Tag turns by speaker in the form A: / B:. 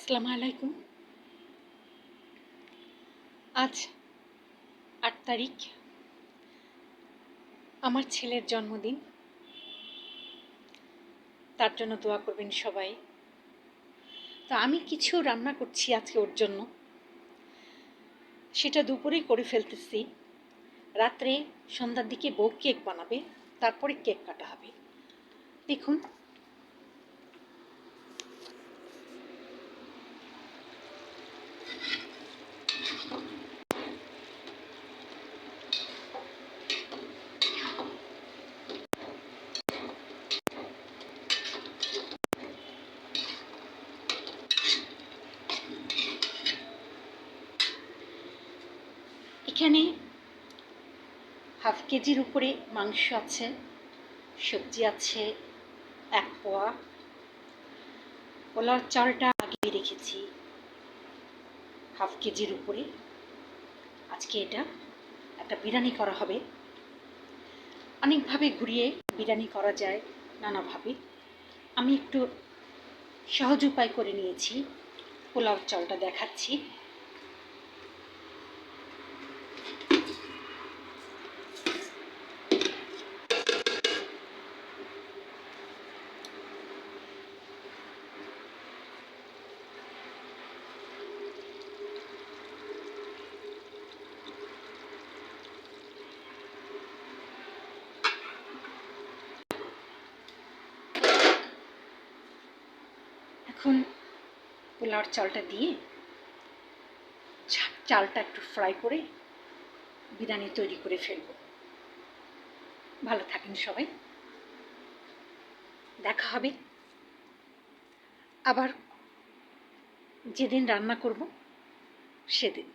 A: আসসালামু আলাইকুম। আজ ৮ তারিখ, আমার ছেলের জন্মদিন। তার জন্য দোয়া করবেন সবাই। তো আমি কিছু রান্না করছি আজকে ওর জন্য, সেটা দুপুরেই করে ফেলতেছি। রাত্রে সন্ধ্যার দিকে বউ কেক বানাবে, তারপরে কেক কাটা হবে। দেখুন, এখানে হাফ কেজির উপরে মাংস আছে, সবজি আছে ১ পোয়া, পোলার চালটা আগে রেখেছি হাফ কেজির উপরে। আজকে এটা একটা বিরিয়ানি করা হবে। অনেকভাবে ঘুরিয়ে বিরিয়ানি করা যায়, নানাভাবে। আমি একটু সহজ উপায় করে নিয়েছি, পোলাও চালটা দেখাচ্ছি। এখন পোলাওর চালটা দিয়ে চালটা একটু ফ্রাই করে বিরিয়ানি তৈরি করে ফেলব। ভালো থাকেন সবাই, দেখা হবে আবার যেদিন রান্না করব সেদিন।